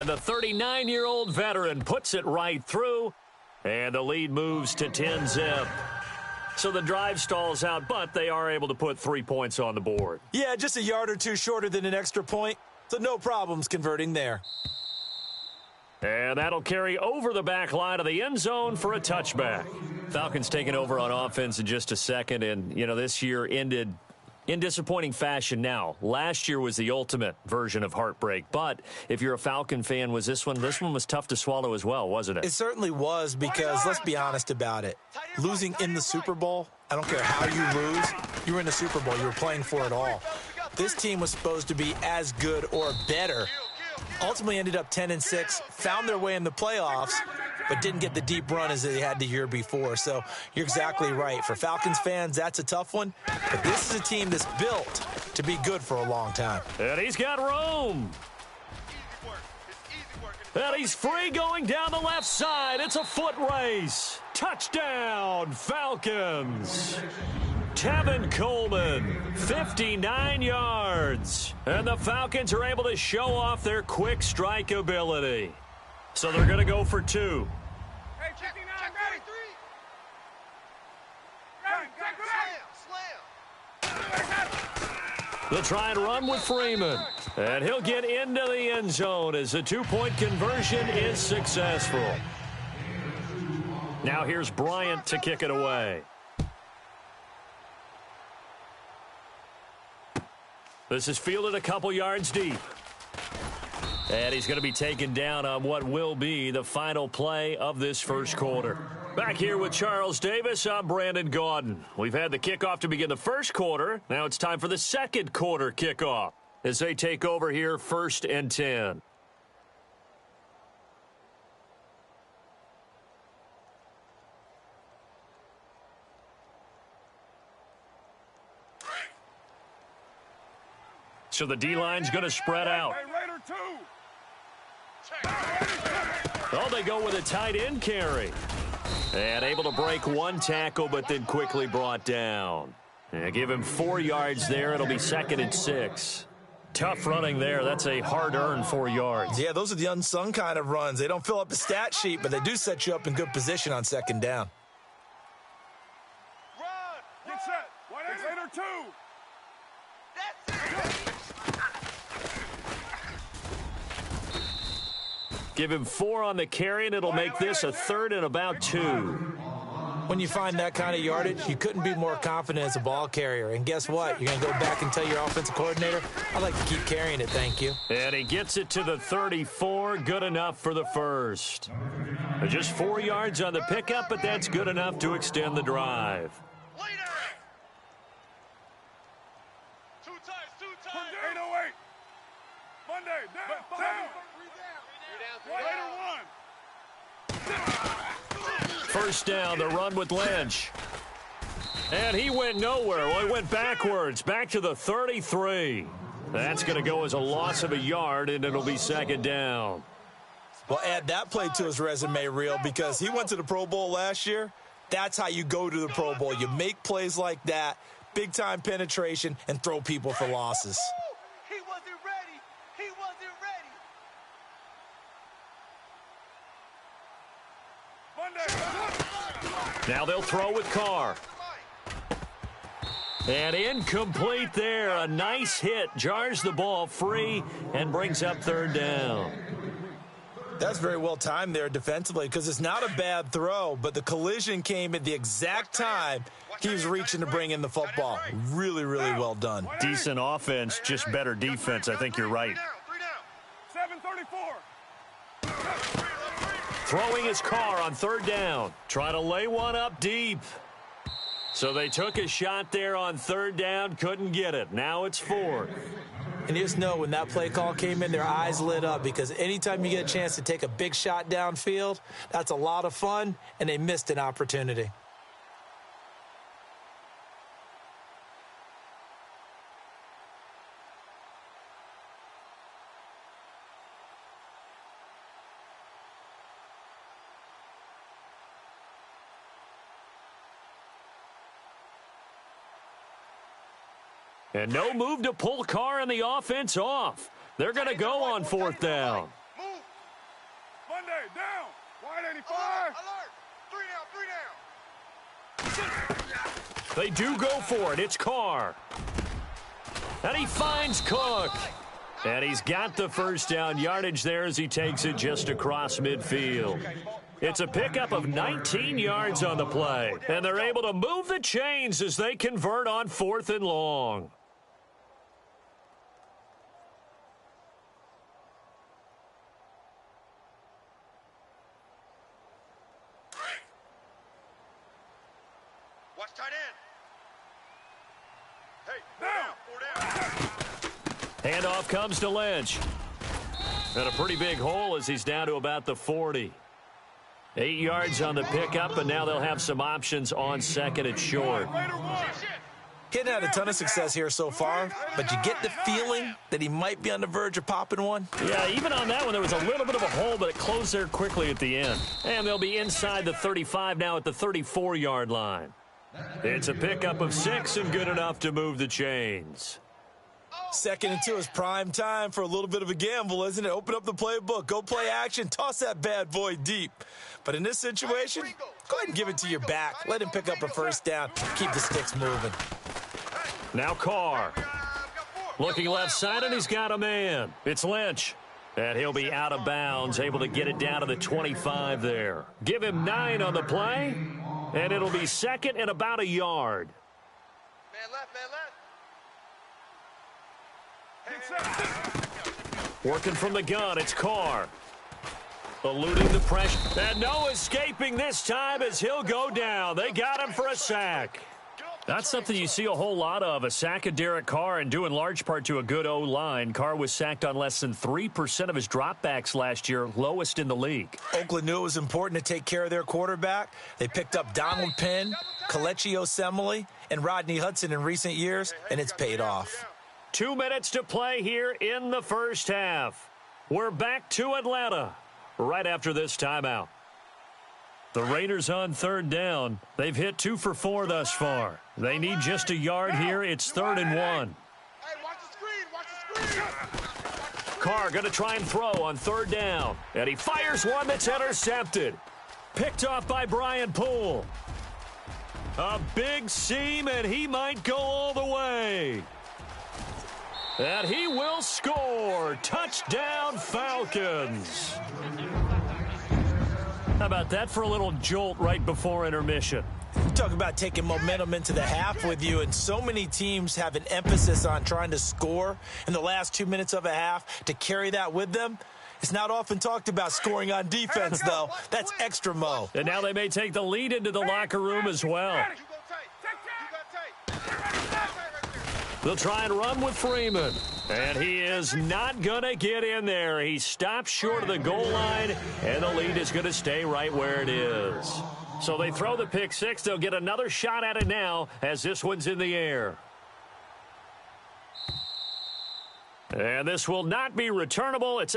The 39-year-old veteran puts it right through, and the lead moves to 10-zip. So the drive stalls out, but they are able to put 3 points on the board. Yeah, just a yard or two shorter than an extra point, so no problems converting there. And that'll carry over the back line of the end zone for a touchback. Falcons taking over on offense in just a second, and, this year ended in disappointing fashion now. Last year was the ultimate version of heartbreak, but if you're a Falcon fan, this one was tough to swallow as well, wasn't it? It certainly was, because let's be honest about it. Losing in the Super Bowl, I don't care how you lose, you were in the Super Bowl, you were playing for it all. This team was supposed to be as good or better. Ultimately ended up 10-6, found their way in the playoffs, but didn't get the deep run as they had the year before. So you're exactly right. For Falcons fans, that's a tough one. But this is a team that's built to be good for a long time. And he's got room. And he's free going down the left side. It's a foot race. Touchdown, Falcons. Tevin Coleman, 59 yards. And the Falcons are able to show off their quick strike ability. So they're going to go for 2. Hey, 59, They'll try and run with Freeman. And he'll get into the end zone as the 2-point conversion is successful. Now here's Bryant to kick it away. This is fielded a couple yards deep. And he's going to be taken down on what will be the final play of this first quarter. Back here with Charles Davis, I'm Brandon Gaudin. We've had the kickoff to begin the first quarter. Now it's time for the second quarter kickoff as they take over here 1st and 10. So the D-line's going to spread out. Oh, they go with a tight end carry. And able to break one tackle, but then quickly brought down. And give him 4 yards there. It'll be 2nd and 6. Tough running there. That's a hard-earned 4 yards. Yeah, those are the unsung kind of runs. They don't fill up the stat sheet, but they do set you up in good position on 2nd down. Run! Get set! 1-8 or 2! Give him 4 on the carry, and it'll make this a 3rd and about 2. When you find that kind of yardage, you couldn't be more confident as a ball carrier. And guess what? You're going to go back and tell your offensive coordinator, I'd like to keep carrying it, thank you. And he gets it to the 34. Good enough for the first. Just 4 yards on the pickup, but that's good enough to extend the drive. Two times. 808. Monday, down. First down, the run with Lynch. And he went nowhere. Well, he went backwards, back to the 33. That's going to go as a loss of a yard, and it'll be 2nd down. Well, add that play to his resume reel, because he went to the Pro Bowl last year. That's how you go to the Pro Bowl. You make plays like that, big-time penetration, and throw people for losses. He wasn't ready. He wasn't ready. Now they'll throw with Carr. And incomplete there. A nice hit. Jars the ball free and brings up 3rd down. That's very well timed there defensively, because it's not a bad throw, but the collision came at the exact time he was reaching to bring in the football. Really, really well done. Decent offense, just better defense. I think you're right. 734. Throwing his Carr on 3rd down. Trying to lay one up deep. So they took a shot there on 3rd down, couldn't get it. Now it's 4th. And you just know when that play call came in, their eyes lit up, because anytime you get a chance to take a big shot downfield, that's a lot of fun, and they missed an opportunity. And no move to pull Carr and the offense off. They're going to go on 4th down. Move. Monday, down. Wide 85. Alert. 3 down. They do go for it. It's Carr. And he finds Cook. And he's got the first down yardage there as he takes it just across midfield. It's a pickup of 19 yards on the play. And they're able to move the chains as they convert on 4th and long. Watch tight end. Hey, 4 down. Handoff comes to Lynch. And a pretty big hole as he's down to about the 40. 8 yards on the pickup, and now they'll have some options on 2nd and short. He hadn't had a ton of success here so far, but you get the feeling that he might be on the verge of popping one. Yeah, even on that one, there was a little bit of a hole, but it closed there quickly at the end. And they'll be inside the 35 now at the 34-yard line. It's a pickup of 6 and good enough to move the chains. 2nd and 2 is prime time for a little bit of a gamble, isn't it? Open up the playbook, go play action, toss that bad boy deep. But in this situation, go ahead and give it to your back. Let him pick up a first down, keep the sticks moving. Now Carr. Looking left side, and he's got a man. It's Lynch. And he'll be out of bounds, able to get it down to the 25 there. Give him 9 on the play, and it'll be 2nd and about a yard. Man left, man left. Working from the gun, it's Carr. Eluding the pressure. And no escaping this time as he'll go down. They got him for a sack. That's something you see a whole lot of, a sack of Derek Carr, and due in large part to a good O-line. Carr was sacked on less than 3% of his dropbacks last year, lowest in the league. Oakland knew it was important to take care of their quarterback. They picked up Donald Penn, Kelechi Osemele, and Rodney Hudson in recent years, and it's paid off. 2 minutes to play here in the first half. We're back to Atlanta right after this timeout. The Raiders on 3rd down. They've hit 2 for 4 thus far. They need just a yard here. It's 3rd and 1. Hey, watch the screen, watch the screen. Carr going to try and throw on 3rd down. And he fires one that's intercepted. Picked off by Brian Poole. A big seam, and he might go all the way. And he will score. Touchdown, Falcons. How about that for a little jolt right before intermission? You talk about taking momentum into the half with you, and so many teams have an emphasis on trying to score in the last 2 minutes of a half to carry that with them. It's not often talked about scoring on defense, though. That's extra mo. And now they may take the lead into the locker room as well. They'll try and run with Freeman. And he is not going to get in there. He stops short of the goal line, and the lead is going to stay right where it is. So they throw the pick six. They'll get another shot at it now as this one's in the air. And this will not be returnable. It's